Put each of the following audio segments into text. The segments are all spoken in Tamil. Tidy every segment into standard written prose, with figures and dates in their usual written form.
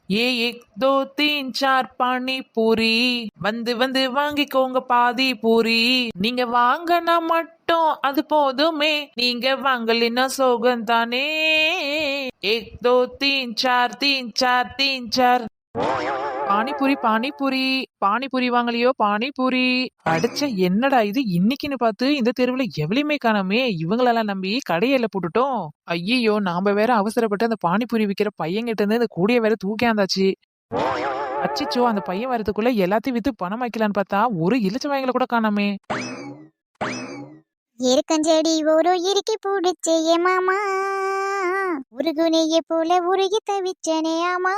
ஏ ஏக் தோ தீன் சார் பானி பூரி வந்து வந்து வாங்கிக்கோங்க பாதி பூரி நீங்க வாங்கினா மட்டும் அது போதுமே நீங்க வாங்கலினா சோகம் தானே ஏக் தோ தீன் சார் தீன் சார் பானிபூரி பானிபூரி பானிபூரி வாங்கலையோ பானிபூரி அடிச்ச என்னடா இது இன்னைக்குன்னு பார்த்து இந்த தெருவுல எவ்வளவுமே காணாமே இவங்களெல்லாம் நம்பி கடையில போட்டுட்டோம். ஐயோ நாம வேற அவசரப்பட்டு அந்த பானிபூரி விக்கிற பையன்கிட்ட இருந்து இந்த கூடைய வேற தூக்கியாந்தாச்சு. அச்சிச்சோ அந்த பையன் வரதுக்குள்ள எல்லாத்தையும் வித்து பணம் வைக்கலான்னு பார்த்தா ஒரு இலிச்ச வாங்கல கூட காணாமே. எருக்கஞ்செடி ஒரு இறுக்கி பூடிச்சே மாமா உருகுனைய போல உருகி தவிச்சனே ஆமா.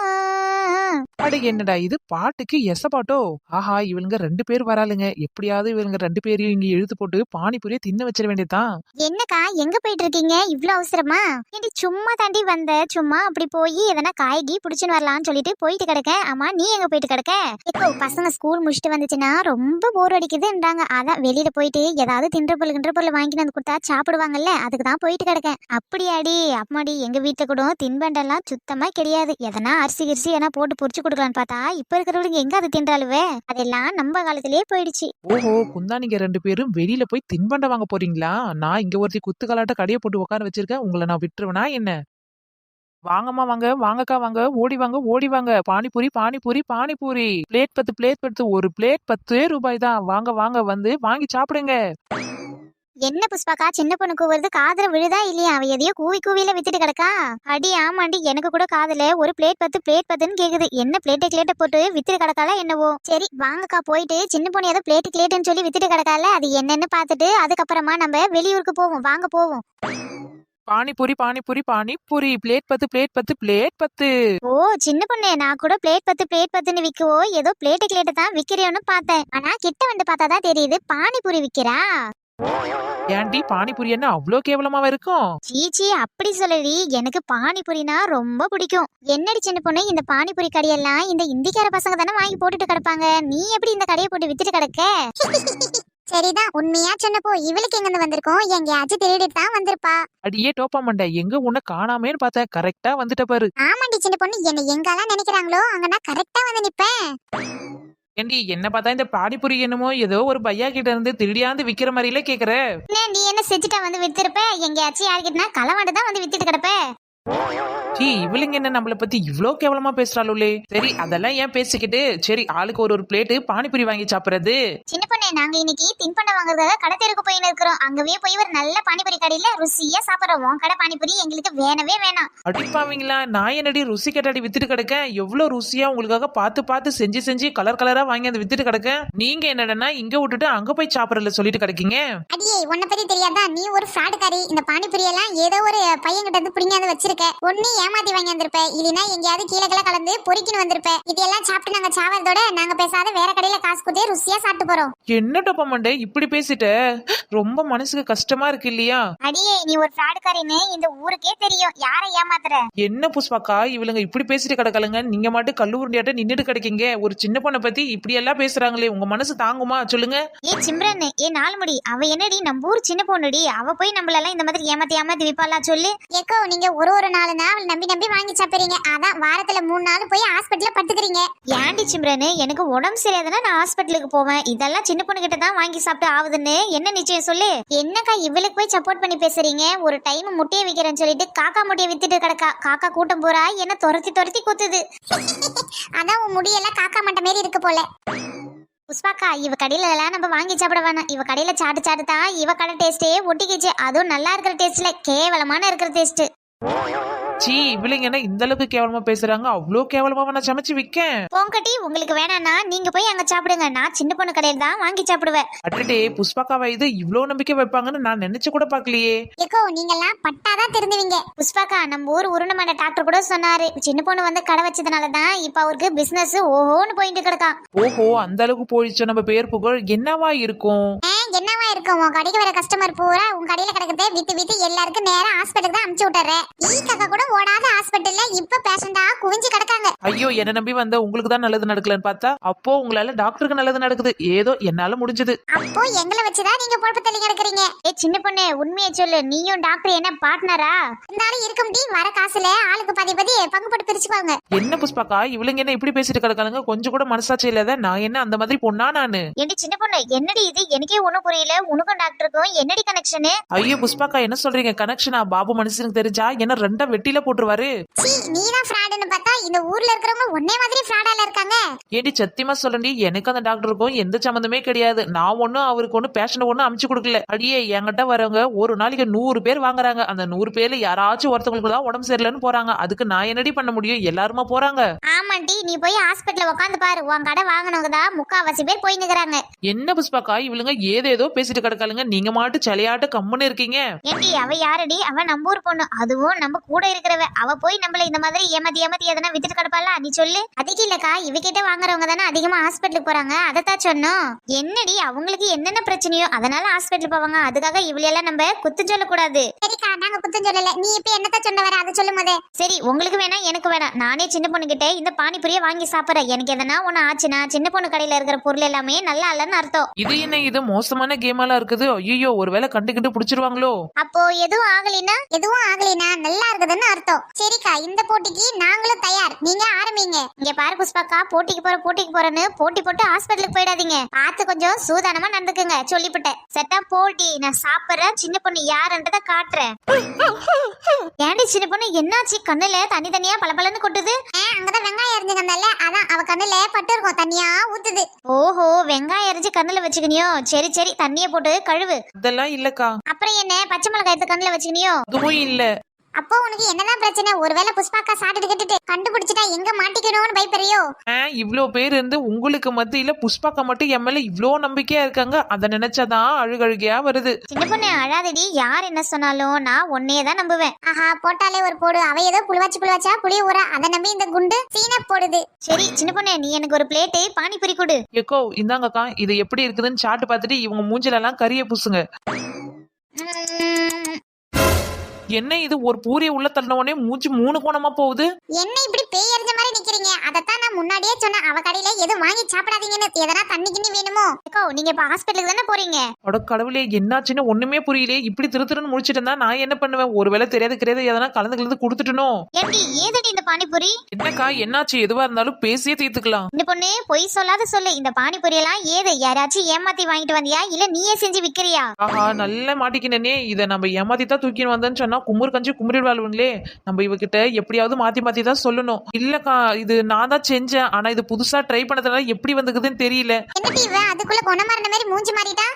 அட என்னடா இது பாட்டுக்கு எச பாட்டோ. ஆஹா இவளுங்க 2 பேர் வராளுங்க. எப்படியாவது இவளுங்க 2 பேரையும் இங்க இழுத்து போட்டு பானிபூரியை தின்ன வச்சிட வேண்டியதுதான். என்னக்கா எங்க போயிட்டு இருக்கீங்க இவ்ளோ அவசரமா? ஏண்டி சும்மா தாண்டி வந்த சும்மா அப்படி போய் எதனா காய்கி புடிச்சுன்னு வரலாம்னு சொல்லிட்டு போயிட்டு கிடக்க. ஆமா நீ எங்க போயிட்டு கிடக்க? இப்போ பசங்க ஸ்கூல் முடிச்சுட்டு வந்துச்சுன்னா ரொம்ப போர் அடிக்குதுன்றாங்க. அதான் வெளியில போயிட்டு ஏதாவது தின்ற பொருள் வாங்கிட்டு வந்து கொடுத்தா சாப்பிடுவாங்கல்ல அதுக்கு தான் போயிட்டு கிடக்கேன். அப்படியாடி அம்மாடி எங்க வீட்டுல கூட தின்பண்டெல்லாம் சுத்தமா கிடையாது. எதனா அரிசி கிரிசி எதனா போட்டு பொரிச்சு கொடுக்கலான்னு பார்த்தா இப்ப இருக்கிறவங்க எங்க அதை தின்றாலுவே அதெல்லாம் நம்ம காலத்திலேயே போயிடுச்சு. ஓஹோ குந்தா நீங்க 2 பேரும் வெளியில போய் தின்பண்டம் வாங்க போறீங்களா? நான் இங்க ஒருத்தி குத்துக்கலாட்ட கடையை போட்டு உட்கார வச்சிருக்கேன். உங்களை நான் விட்டுருவேனா என்ன? வாங்கம்மா வாங்க வாங்கக்கா வாங்க ஓடி வாங்க பானிபூரி பானிபூரி பானிபூரி பிளேட் 10 ஒரு பிளேட் 10 ரூபாய் தான். வாங்க வாங்க வந்து வாங்கி சாப்பிடுங்க. என்ன புஷ்பாக்கா சின்ன பொண்ணு கூவுறது காதுல விழுதா இல்லையா? அவ எதையோ கூவில வித்துட்டு கிடக்கா. அடி ஆமாண்டி எனக்கு கூட காதுல ஒரு பிளேட் 10 கேக்குது. என்ன பிளேட்டை போட்டு வித்துட்டு கிடக்கால என்னவோ. சரி வாங்கக்கா போயிட்டு சின்ன பொண்ணு ஏதோ பிளேட்டுன்னு சொல்லி வித்துட்டு கிடக்கால அது என்னன்னு பார்த்துட்டு அதுக்கப்புறமா நம்ம வெளியூருக்கு போவோம். வாங்க போவோம். பானிபூரி பானிபூரி பானிபூரி பிளேட் 10 ஓ சின்ன பொண்ணு நான் கூட பிளேட் 10ன்னு விக்கவோ ஏதோ பிளேட்டு தான் விக்கிறோன்னு பார்த்தேன். ஆனா கிட்ட வந்து பார்த்தாதான் தெரியுது பானிபூரி விக்கிறா. ஏன்டி பானிபூரி என்ன அவ்வளோ கேவலமாவா இருக்கும்? சீச்சி அப்படி சொல்லடி எனக்கு பானிபூரினா ரொம்ப பிடிக்கும். என்னடி சின்ன பொண்ணு இந்த பானிபூரி கடையெல்லாம் இந்த இந்திக்கார பசங்க தானே வாங்கி போட்டுட்டு கிடப்பாங்க. நீ எப்படி இந்த கடையை போட்டு வித்துட்டு கிடக்க? சரிதான் உண்மையா சொன்னப்போ இவளுக்கு எங்க இருந்து வந்திருக்கோம் எங்கேயாச்சும் திருடிட்டு தான் வந்திருப்பா. அடியே டோப்பா மண்டை எங்க உன்னை காணாமேன்னு பார்த்தேன். கரெக்டா வந்துட்ட பாரு. ஆமாண்டி சின்ன பொண்ணு என்ன எங்கெல்லாம் நினைக்கிறாங்களோ அங்க நான் கரெக்டா வந்து நிப்பேன். ஏண்டி என்ன பார்த்தா இந்த பானிபூரி என்னமோ ஏதோ ஒரு பையா கிட்ட இருந்து திருடியாந்து விக்கிற மாதிரில கேக்குற. நீ என்ன செஞ்சுட்டா வந்து வித்திருப்ப? எங்கேயாச்சும் யாருக்கிட்டனா களவாண்டு தான் வந்து வித்துட்டு கிடப்ப. இவளுங்க என்ன நம்மள பத்தி இவ்ளோ கேவலமா பேசுறாளுலே. சரி அதெல்லாம் ஏன் பேசிக்கிட்டு சரி ஆளுக்கு ஒரு பிளேட் பானிபூரி வாங்கி சாப்பிடுறது. சின்ன பொண்ணு நாங்க இன்னைக்கு தின்பண்டம் வாங்குறதுக்காக கடை தெருக்கு போயின்னு இருக்கிறோம். அங்கவே போய் ஒரு நல்ல பானிபூரி கடையில ருசியா சாப்பிடுறோம். உன் கடை பானிபூரி எங்களுக்கு வேணவே வேணாம். அடிப்பாவீங்களா? நான் என்னடி ருசி கேட்டாடி வித்துட்டு கிடக்கேன். எவ்வளவு ருசியா உங்களுக்காக பார்த்து செஞ்சு கலர் கலரா வாங்கி அந்த வித்துட்டு கிடக்கேன். நீங்க என்னடனா இங்க விட்டுட்டு அங்க போய் சாப்பிடல சொல்லிட்டு கிடக்கீங்க. அடியே உன்னை பத்தி தெரியாதா? நீ ஒரு ஃப்ராடுகாரி. இந்த பானிபூரி எல்லாம் ஏதோ ஒரு பையன் கிட்ட இருந்து புடிங்காந்து வச்சிருக்க. ஒண்ணு ஏமாத்தி வாங்கி வந்திருப்ப இல்லனா எங்கயாவது கீழே கலந்து பொரிக்கின்னு வந்திருப்ப. இதெல்லாம் சாப்பிட்டு நாங்க சாவறதோட நாங்க பேசாத வேற கடையில காசு கொடுத்து ருசியா சாப்பிட்டு போறோம். என்ன டப்பா மண்டை இப்படி பேசிட்ட? ரொம்ப மனசுக்கு கஷ்டமா இருக்கு இல்லையா? அடியே நீ ஒரு ஃப்ராடுகாரின்னு இந்த ஊருக்கே தெரியும். யாரை ஏமாத்துற? என்ன புஷ்பாக்கா இவளுங்க இப்படி பேசிட்டு கிடக்கலங்க. நீங்க மட்டும் கல்லூரியாட்ட நின்னுட்டு கிடைக்கீங்க. ஒரு சின்ன பொண்ணை பத்தி இப்படி எல்லாம் பேசுறாங்களே உங்க மனசு தாங்குமா சொல்லுங்க? சிம்ரன் நாலுமுடி அவ என்னடி நம்ம ஊர் சின்ன பொண்ணுடி. அவ போய் நம்மளெல்லாம் இந்த மாதிரி ஏமாத்தி விப்பாளா சொல்லு. ஏக்கோ நீங்க ஒரு நாள் தான் அவள் நம்பி வாங்கி சாப்பிடுறீங்க. அதான் வாரத்துல 3 நாள் போய் ஹாஸ்பிட்டல்ல படுத்துக்கிறீங்க. ஏன்டி சிம்ரன் எனக்கு உடம்பு சரியாதுன்னா நான் ஹாஸ்பிட்டலுக்கு போவேன். இதெல்லாம் சின்ன பொண்ணு கிட்ட தான் வாங்கி சாப்பிட்டு ஆகுதுன்னு என்ன நிச்சயம் சொல்லு. என்னக்கா இவளுக்கு போய் சப்போர்ட் பண்ணி பேசுறீங்க? ஒரு டைம் முட்டையை விக்கிறேன்னு சொல்லிட்டு காக்கா முட்டையை வித்துட்டு கிடக்கா. காக்கா கூட்டம் போறா என்ன துரத்தி கொத்துது. அதான் உன் முடியெல்லாம் காக்கா மட்டை மாரி இருக்கு போல. புஷ்பாக்கா இவ கடையில எல்லாம் நம்ம வாங்கி சாப்பிட வேணாம். இவ கடையில சாட்டு தான் இவ கடை டேஸ்டே ஒட்டிக்கிச்சு. அதுவும் நல்லா இருக்கிற டேஸ்ட்ல கேவலமான இருக்கிற டேஸ்ட். இவளுங்க என்ன இந்த அளவுக்கு கேவலமா பேசுறாங்க? அவ்வளவு கேவலமா நான் சமைச்சு விக்கேன். போங்கட்டி உங்களுக்கு வேணாம்னா நீங்க போய் அங்க சாப்பிடுங்க. நான் சின்ன பொண்ணு கடையில தான் வாங்கி சாப்பிடுவேன். அட்டே புஷ்பாக்காவை இது இவ்வளவு நம்பிக்கை வைப்பாங்கன்னு நான் நினைச்சு கூட பாக்கலையே. ஏக்கோ நீங்க எல்லாம் பட்டாதான் தெரிஞ்சுவீங்க. புஷ்பாக்கா நம்ம ஊர் உருணமான டாக்டர் கூட சொன்னாரு சின்ன பொண்ணு வந்து கடை வச்சதுனாலதான் இப்ப அவருக்கு பிசினஸ் ஓஹோன்னு போயிட்டு கிடக்கா. ஓஹோ அந்த அளவுக்கு போயிடுச்சு நம்ம பேர் புகழ் என்னவா இருக்கும்? என்னவா இருக்கும் உன் கடைக்கு வர கஸ்டமர் பூரா உன் கடையில கிடக்குதே வித்து வித்து எல்லாருக்கும் நேரா ஹாஸ்பிட்டலுக்கு தான் அனுப்பிச்சு விட்டுறேன். ஈ காக்கா கூட ஓடாத ஹாஸ்பிட்டல்ல இப்ப பேஷண்டா குவிஞ்சு கிடக்காங்க. ஐயோ என்ன நம்பி வந்த உங்களுக்கு தான் நல்லது நடக்கலன்னு பார்த்தா அப்போ உங்களால டாக்டருக்கு நல்லது நடக்குது. ஏதோ என்னால முடிஞ்சது. அப்போ எங்களை வச்சுதான் நீங்க பொழப்பு தள்ளி கிடக்குறீங்க. சின்ன பொண்ணு உண்மையை சொல்லு, நீயும் டாக்டர் என்ன பார்ட்னரா? இருந்தாலும் இருக்க முடியும், வர காசுல ஆளுக்கு பாதி பாதி பங்கு போட்டு பிரிச்சுக்குவாங்க. என்ன புஷ்பாக்கா இவளுங்க என்ன இப்படி பேசிட்டு கிடக்காளுங்க? கொஞ்சம் கூட மனசாட்சி இல்லாத. நான் என்ன அந்த மாதிரி பொண்ணா நானு? ஏண்டி சின்ன பொண்ணு என்னடி இது? எனக்கே ஒண்ணும் புரியல. உனக்கும் டாக்டருக்கும் என்னடி கனெக்ஷன்? ஐயோ புஷ்பாக்கா என்ன சொல்றீங்க? கனெக்ஷனா? பாபு மனுஷனுக்கு தெரிஞ்சா என்ன ரெண்டா வெட்டில போட்டுருவாரு. நீதான் ஃப்ராடுன்னு பார்த்தா இந்த ஊர்ல இருக்கிறவங்க ஒன்னே மாதிரி ஃப்ராடால இருக்காங்க. ஏடி சத்தியமா சொல்லண்டி, எனக்கு அந்த டாக்டருக்கும் எந்த சம்மந்தமே கிடையாது. நான் ஒண்ணும் அவருக்கு ஒன்னும் பேஷண்ட் ஒன்னும் அமுச்சு கொடுக்கல. அடியே என்கிட்ட வரவங்க ஒரு நாளைக்கு 100 பேர் வாங்குறாங்க. அந்த 100 பேர்ல யாராச்சும் ஒருத்தவங்களுக்கு தான் உடம்பு சரியில்லைன்னு போறாங்க. அதுக்கு நான் என்னடி பண்ண முடியும்? எல்லாருமா போறாங்க. ஆமாண்டி, நீ போய் ஹாஸ்பிட்டல்ல உட்காந்து பாரு. உன் கடை வாங்கினவங்க தான் 3/4 பேர் போய் நிக்கிறாங்க. என்ன புஷ்பாக்கா இவளுங்க ஏதேதோ பேசிட்டு கிடக்காளுங்க. நீங்க மாட்டு சலையாட்டு கம்முன்னு இருக்கீங்க. ஏண்டி அவ யாரடி? அவ நம்ம ஊர் பொண்ணு, அதுவும் நம்ம கூட இருக்கிறவ. அவ போய் நம்மள இந்த மாதிரி ஏமாத்தி ஏமாத்தி எதனா வித்துட்டு கிடப்பாளா? நீ சொல்லு. அதுக்கு இல்லக்கா, இவகிட்ட வாங்குறவங்க தானே அதிகமா ஹாஸ்பிட்டலுக்கு போறாங்க. அதத்தான் சொன்னோம். என்னடி அவங்களுக்கு என்னென்ன பிரச்சனையோ அதனால ஹாஸ்பிட்டல் போவாங்க. அதுக்காக இவளையெல்லாம் நம்ம குத்து சொல்லக்கூடாது. சரிக்கா, நாங்க குத்தம் சொல்லல. நீ இப்ப என்னத்த சொன்ன வர அதை சொல்லு போதே. சரி, உங்களுக்கு வேணா எனக்கு வேணாம். நானே சின்ன பொண்ணு கிட்ட இந்த பானிபூரியை வாங்கி சாப்பிடுறேன். எனக்கு எதனா ஒண்ணு ஆச்சுன்னா சின்ன பொண்ணு கடையில இருக்கிற பொருள் எல்லாமே நல்லா இல்லன்னு அர்த்தம். இது என்ன இது மோசமான கேமாலாம் இருக்குது? ஐயோ ஒருவேளை கண்டுகிட்டு புடிச்சிருவாங்களோ? அப்போ எதுவும் ஆகலைனா நல்லா இருக்குதுன்னு அர்த்தம். சரிக்கா, இந்த போட்டிக்கு நாங்களும் தயார். நீங்க ஆரம்பிங்க. இங்க பாரு புஷ்பாக்கா, போட்டிக்கு போறேன்னு போட்டி போட்டு ஹாஸ்பிட்டலுக்கு போயிடாதீங்க. பார்த்து கொஞ்சம் சூதானமா நடந்துக்குங்க. சொல்லிவிட்டேன். செட்டா போட்டி. நான் சாப்பிடுறேன். சின்ன பொண்ணு யாருன்றத காட்டுறேன். ஏண்டி சின்ன பொண்ணு என்னாச்சு? கண்ணுல தண்ணி தனியா பளபளன்னு கொட்டுது. அங்கதான் வெங்காயம் எரிஞ்சுக்கந்தால அதான் அவ கண்ணுல பட்டு இருக்கும், தண்ணியா ஊத்துது. ஓஹோ, வெங்காயம் எரிஞ்சு கண்ணுல வச்சுக்கணியோ? சரி சரி, தண்ணிய போட்டு கழுவு. அதெல்லாம் இல்லக்கா. அப்புறம் என்ன, பச்சை மிளகாய் எடுத்து கண்ணுல வச்சுக்கணியோ? அதுவும் இல்ல. அப்போ உனக்கு என்னதான் பிரச்சனை? ஒருவேளை புஷ்பாக்கா சாப்பிட்டு கண்டுபிடிச்சிட்டா எங்க மாட்டிக்கணும்னு பயப்பறியோ? இவ்ளோ பேர் இருந்து உங்களுக்கு மத்தியில புஷ்பாக்கா மட்டும் என் மேல இவ்ளோ நம்பிக்கையா இருக்காங்க. அத நினைச்சாதான் அழுகழுகையா வருது. சின்ன பொண்ணு அழாதடி. யார் என்ன சொன்னாலும் நான் உன்னையே தான் நம்புவேன். ஆஹா, போட்டாலே ஒரு போடு. அவ ஏதோ புளிவச்சா புளி ஊற அதை நம்பி இந்த குண்டு சீன போடுது. சரி சின்ன பொண்ணு, நீ எனக்கு ஒரு பிளேட்டு பானிபூரி கொடு. எக்கோ இந்தாங்கக்கா, இது எப்படி இருக்குதுன்னு சாப்பிட்டு பார்த்துட்டு இவங்க மூஞ்சில எல்லாம் கரிய பூசுங்க. என்ன இது, ஒரு பூரிய உள்ள தள்ளின உடனே மூச்சு 3 கோணமா போகுது. என்ன இப்படி பேய் எறிஞ்ச மாதிரி நிக்கிறீங்க? அதத்தான் நான் முன்னாடியே சொன்னேன், அவ கடையில எதுவும் வாங்கி சாப்பிடாதீங்கன்னு. எதனா தண்ணி கிண்ணி வேணுமோ? ஏக்கோ, நீங்க இப்ப ஹாஸ்பிட்டலுக்கு தானே போறீங்க? அட கடவுளே, என்னாச்சுன்னு ஒண்ணுமே புரியலையே. இப்படி திருன்னு முடிச்சிட்டு இருந்தா நான் என்ன பண்ணுவேன்? ஒருவேளை தெரியாது எதனா கலந்து கொடுத்துட்டனோ? ஏண்டி ஏதடி இந்த பானிபூரி? என்னக்கா என்னாச்சு? எதுவா இருந்தாலும் பேசியே தீர்த்துக்கலாம். இந்த பொண்ணு பொய் சொல்லாத சொல்லு. இந்த பானிபூரி எல்லாம் ஏது? யாராச்சும் ஏமாத்தி வாங்கிட்டு வந்தியா இல்ல நீயே செஞ்சு விக்கிறியா? ஆஹா, நல்ல மாட்டிக்கினே. இதை நம்ம ஏமாத்தி தான் தூக்கின்னு வந்தேன்னு சொன்னா குமுறு கஞ்சி குமுறிடுவாளுங்களே. நம்ம இவகிட்ட எப்படியாவது மாத்தி தான் சொல்லணும். இல்லக்கா, இது நான் தான் செஞ்சேன். ஆனா இது புதுசா ட்ரை பண்ணதுனால எப்படி வந்துக்குதுன்னு தெரியல. என்னடி இவ அதுக்குள்ள கொணமாறன மாதிரி மூஞ்சி மாறிட்டா?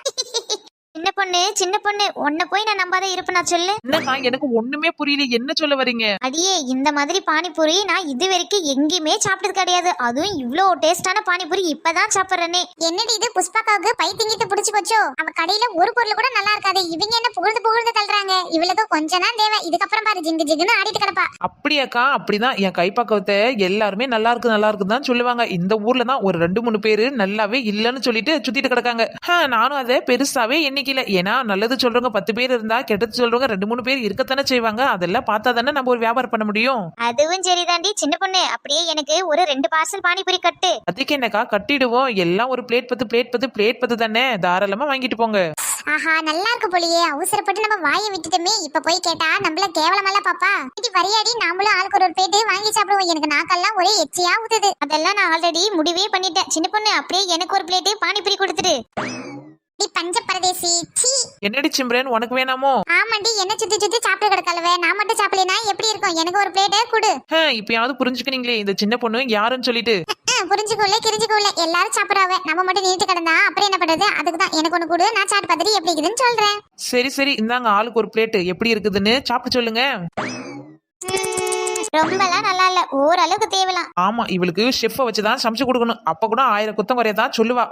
சின்ன பொண்ணு உன்னை போய் நான் நம்பாத இருப்பேனா சொல்லு. என்னக்கா, எனக்கு ஒண்ணுமே புரியல. என்ன சொல்ல வரீங்க? அடியே, இந்த மாதிரி பானிபூரி நான் இது வரைக்கும் எங்கேயுமே சாப்பிட்டது கிடையாது. அதுவும் இவ்ளோ டேஸ்டான பானிபூரி இப்பதான் சாப்பிடுறேனே. என்னடி இது, புஷ்பாக்காவுக்கு பைத்தியங்கிட்டு புடிச்சு போச்சோ? அவ கடையில ஒரு பொருள் கூட நல்லா இருக்காது. இவங்க என்ன புகழ்ந்து தள்ளுறாங்க. இவளுக்கு கொஞ்சம் தான் தேவை. இதுக்கப்புறம் பாரு ஜிங்கு ஜிங்குன்னு ஆடிட்டு கிடப்பா. அப்படியாக்கா? அப்படிதான் என் கைப்பக்கவத்தை எல்லாருமே நல்லா இருக்கு தான் சொல்லுவாங்க. இந்த ஊர்ல தான் ஒரு 2-3 பேரு நல்லாவே இல்லன்னு சொல்லிட்டு சுத்திட்டு கிடக்காங்க. நானும் அதை பெருசாவே எண்ணிக்கல. ஏன்னா நல்லது சொல்றவங்க 10 பேர் இருந்தா கெட்டது சொல்றவங்க 2-3 பேர் இருக்கத்தானே செய்வாங்க. அதெல்லாம் பார்த்தா தானே நம்ம ஒரு வியாபாரம் பண்ண முடியும். அதுவும் சரிதாண்டி சின்ன பொண்ணு. அப்படியே எனக்கு ஒரு 2 பார்சல் பானிபூரி கட்டு. அதுக்கு என்னக்கா, கட்டிடுவோம். எல்லாம் ஒரு பிளேட் 10 தானே, தாராளமா வாங்கிட்டு போங்க. ஆஹா, நல்லா இருக்கு போலியே. அவசரப்பட்டு நம்ம வாயை விட்டுட்டோமே. இப்ப போய் கேட்டா நம்மள கேவலமெல்லாம் பாப்பா. இது வரியாடி, நாமளும் ஆளுக்கு ஒரு பிளேட் வாங்கி சாப்பிடுவோம். எனக்கு நாக்கெல்லாம் ஒரே எச்சியா ஊத்துது. அதெல்லாம் நான் ஆல்ரெடி முடிவே பண்ணிட்டேன். சின்ன பொண்ணு, அப்படியே எனக்கு ஒரு பிளேட் பானிபூரி கொடுத்துடு. பஞ்ச பரதேசி. என்னடி சிம்ரன், உனக்கு வேணாமோ? ஆமாண்டி, என்ன சுத்தி சாப்பிட்டு கிடக்கலவே. நான் மட்டும் சாப்பிடலனா எப்படி இருக்கும்? எனக்கு ஒரு பிளேட்டே கொடு. இப்பயாவது புரிஞ்சுக்கினீங்களே இந்த சின்ன பொண்ணு யாருன்னு சொல்லிட்டு. புரிஞ்சுக்கோல எல்லாரும் சாப்பிடாவ. நம்ம மட்டும் நீட்டு கிடந்தா அப்புறம் என்ன பண்றது? அதுக்கு தான் எனக்கு ஒண்ணு கொடு. நான் சாப்பிட்டு பார்த்துட்டு எப்படி இருக்குதுன்னு சொல்றேன். சரி இந்தாங்க, ஆளுக்கு ஒரு பிளேட். எப்படி இருக்குதுன்னு சாப்பிட்டு சொல்லுங்க. ரொம்பலாம் நல்லா இல்ல, ஓரளவுக்கு தேவலாம். ஆமா, இவளுக்கு ஷெஃப்பை வச்சுதான் சமைச்சு கொடுக்கணும். அப்ப கூட 1000 குத்தம் குறையதான் சொல்லுவா.